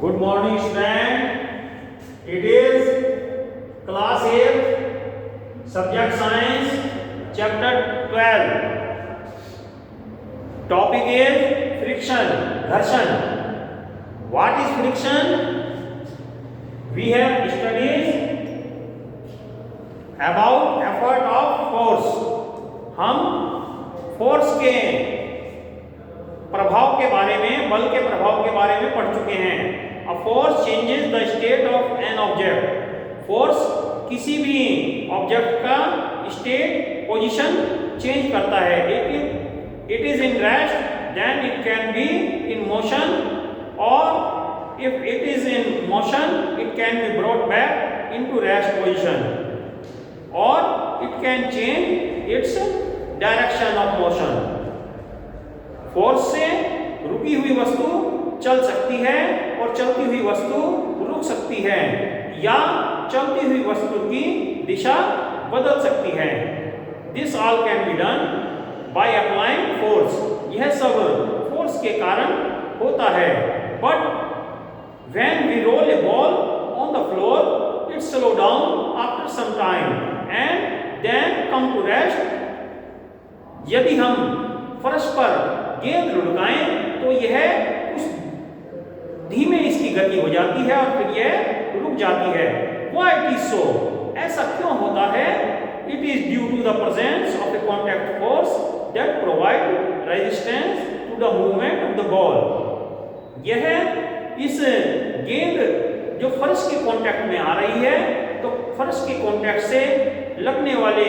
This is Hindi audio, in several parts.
Good morning, student. It is class 8, subject science, chapter 12. Topic is friction, घर्षण. What is friction? We have studied about effort of force. हम फोर्स के प्रभाव के बारे में, बल के प्रभाव के बारे में पढ़ चुके हैं. A force changes the state of an object. Force किसी भी ऑब्जेक्ट का स्टेट, पोजीशन चेंज करता है. It is in rest, then it can be in motion, or if it is in motion, it can be brought back into rest position, or it can change its direction of motion. Force से रुकी हुई वस्तु चल सकती है और चलती हुई वस्तु रुक सकती है, या चलती हुई वस्तु की दिशा बदल सकती है. This all can be done by applying force. यह सब फोर्स के कारण होता है. But when we roll a ball on the floor, it slow down after some time and then come to rest. यदि हम फर्श पर गेंद लुढ़काएं तो यह कुछ धीमे इसकी गति हो जाती है और फिर यह रुक जाती है. Why it is so? ऐसा क्यों होता है? It is due to the presence of a contact force that provide resistance to the movement of the ball. यह इस गेंद जो फर्श के कांटेक्ट में आ रही है, तो फर्श के कांटेक्ट से लगने वाले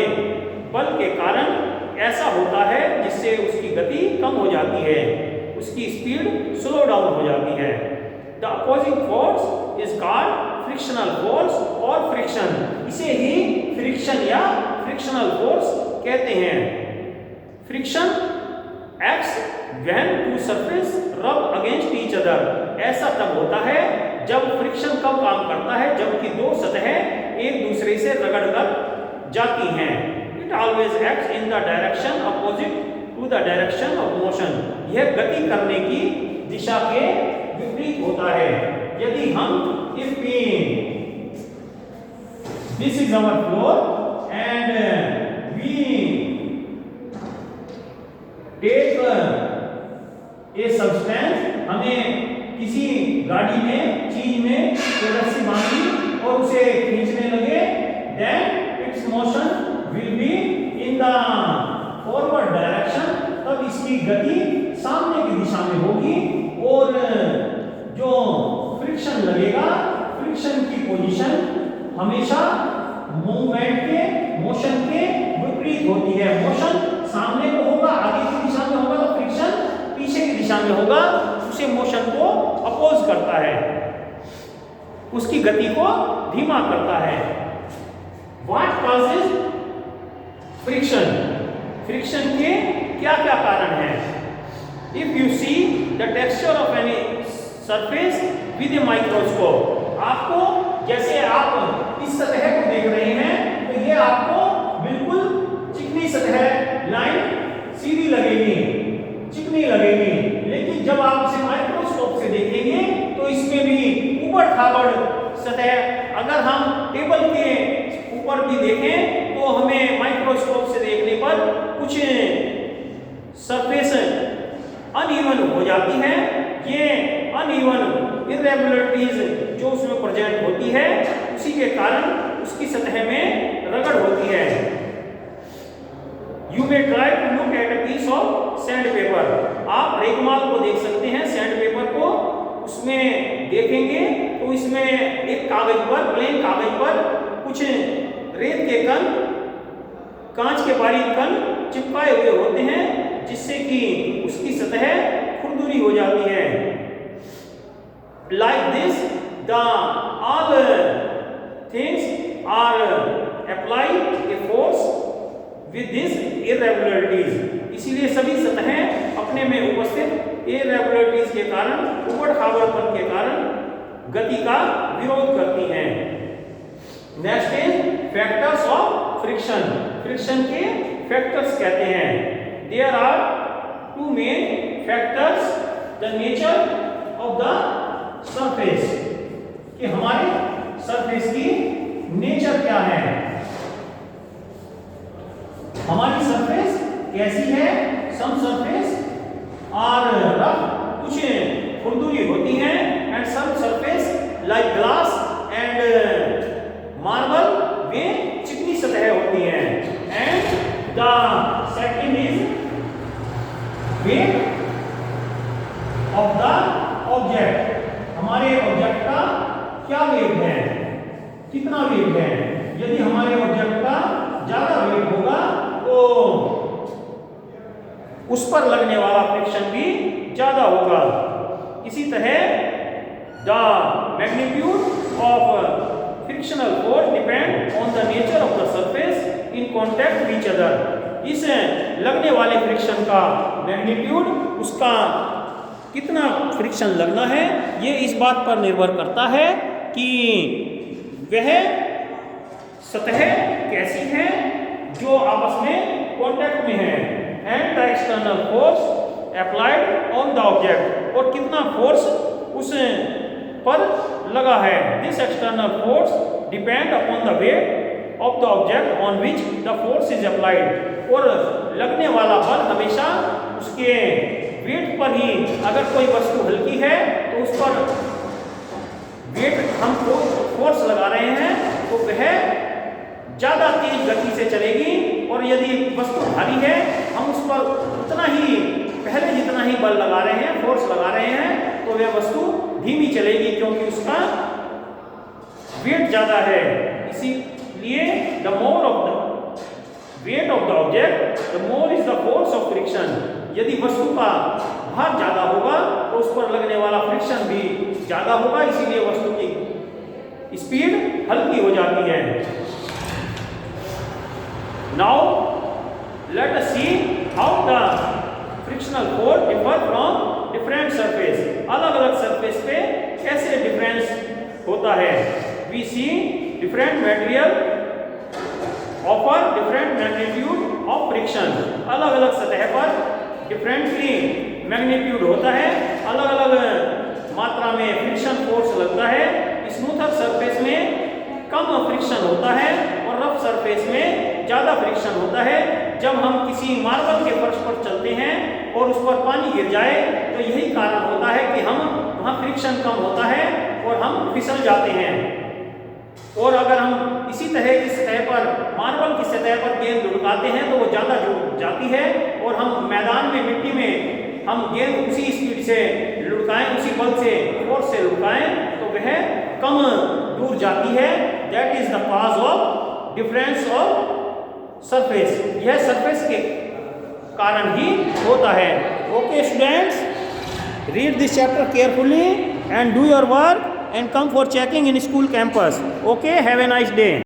बल के कारण ऐसा होता है जिससे उसकी गति कम हो जाती है, उसकी स्पीड स्लो डाउन हो जाती है. The opposing force is called frictional force और फ्रिक्शन. इसे ही फ्रिक्शन या फ्रिक्शनल फोर्स कहते हैं. Friction acts when two surface rub against each other. ऐसा तब होता है जब फ्रिक्शन कब काम करता है, जबकि दो सतहें एक दूसरे से रगड़कर जाती हैं. It always acts in the direction opposite to the direction of motion. यह गति करने की दिशा के विपरीत होता है. यदि हम if we this is our floor and we take a substance, हमें किसी गाड़ी में, चीज में रस्सी बांधी और उसे खींचने लगे, then its motion will be in the forward direction. तब इसकी गति सामने की दिशा में होगी और जो फ्रिक्शन लगेगा, फ्रिक्शन की पोजीशन हमेशा मूवमेंट के, मोशन के विपरीत होती है. मोशन सामने को होगा, आगे की दिशा में होगा, तो फ्रिक्शन पीछे की दिशा में होगा. उसे मोशन को अपोज करता है, उसकी गति को धीमा करता है. What causes friction? फ्रिक्शन के क्या क्या कारण हैं? If you see the texture of any surface with a microscope, आपको जैसे आप इस सतह को देख रहे हैं तो ये आपको बिल्कुल चिकनी सतह, लाइन सीधी लगेगी, चिकनी लगेगी. लेकिन जब आप इसे माइक्रोस्कोप से देखेंगे तो इसमें भी ऊबड़ खाबड़ सतह, अगर हम टेबल के ऊपर भी देखें तो हमें माइक्रोस्कोप से देखने पर कुछ सरफेस अनइवन हो जाती है. ये अनइवन इरेगुलरिटीज जो उसमें प्रेजेंट होती है, उसी के कारण उसकी सतह में रगड़ होती है. You may try to look at a piece of sandpaper. आप रेगमाल को देख सकते हैं, सैंड पेपर को. उसमें देखेंगे तो इसमें एक कागज पर, प्लेन कागज पर कुछ रेत के कण, कांच के बारीक कण चिपकाए हुए होते हैं, जिससे कि उसकी सतह खुरदुरी हो जाती है. Like this, the all things are applied a force with these irregularities. इसीलिए सभी सतहें अपने में उपस्थित irregularities के कारण, उबड़ खाबड़पन के कारण गति का विरोध करती हैं. Next is factors of friction. Friction के फैक्टर्स कहते हैं. There are two main factors, the nature of the surface, कि हमारे सरफेस की नेचर क्या है, हमारी सरफेस कैसी है। सम सरफेस आर रफ, कुछ खुरदुरी होती हैं, and some surface like glass and marble, वे चिकनी सतह होती हैं। And the second is weight of the object, हमारे ऑब्जेक्ट का क्या वेट है, कितना वेट है। यदि हमारे ऑब्जेक्ट का ज्यादा वेट होगा तो उस पर लगने वाला फ्रिक्शन भी ज्यादा होगा। इसी तरह the magnitude of frictional force depend on the nature of the surface in contact with each other. इस लगने वाले फ्रिक्शन का मैग्नीट्यूड, उसका कितना फ्रिक्शन लगना है, ये इस बात पर निर्भर करता है कि वह सतह कैसी है जो आपस में कॉन्टैक्ट में है, and the external force applied on the object, और कितना फोर्स उस पर लगा है। This external force depend upon the wait of the object on which the force is applied, और लगने वाला बल हमेशा उसके वेट पर ही, अगर कोई वस्तु हल्की है तो उस पर वेट हम फोर्स लगा रहे हैं तो वह ज्यादा तेज गति से चलेगी, और यदि वस्तु भारी है हम उस पर उतना ही, पहले जितना ही बल लगा रहे हैं, फोर्स लगा रहे हैं, तो वह वस्तु धीमी चलेगी क्योंकि उसका वेट ज्यादा है। इसीलिए the more of the wait of the object the more is the force of friction. यदि वस्तु का भार ज्यादा होगा तो उस पर लगने वाला फ्रिक्शन भी ज्यादा होगा, इसीलिए वस्तु की स्पीड हल्की हो जाती है। Now let us see how the frictional force differ from different surface। अलग अलग सरफेस पे कैसे डिफरेंस होता है। We see different material offer different magnitude of friction। अलग अलग सतह पर डिफरेंटली मैग्नीट्यूड होता है, अलग अलग मात्रा में फ्रिक्शन फोर्स लगता है। स्मूथर सरफेस में कम फ्रिक्शन होता है और रफ सरफेस में ज्यादा फ्रिक्शन होता है। जब हम किसी मार्बल के फर्श पर चलते हैं और उस पर पानी गिर जाए तो यही कारण होता है कि हम वहाँ फ्रिक्शन कम होता है और हम फिसल जाते हैं। और अगर हम इसी तरह की सतह पर, मार्बल की सतह पर गेंद लुढ़काते हैं तो वो ज्यादा जुड़ जाती है, और हम मैदान में, मिट्टी में हम गेंद उसी स्पीड से लुढ़काएं, उसी बल से, फोर्स से लुढ़काएं तो वह कम दूर जाती है। That is the cause of difference of surface. यह सरफेस के कारण ही होता है। Okay students, read this chapter carefully and do your work and come for checking in school campus. Okay, have a nice day.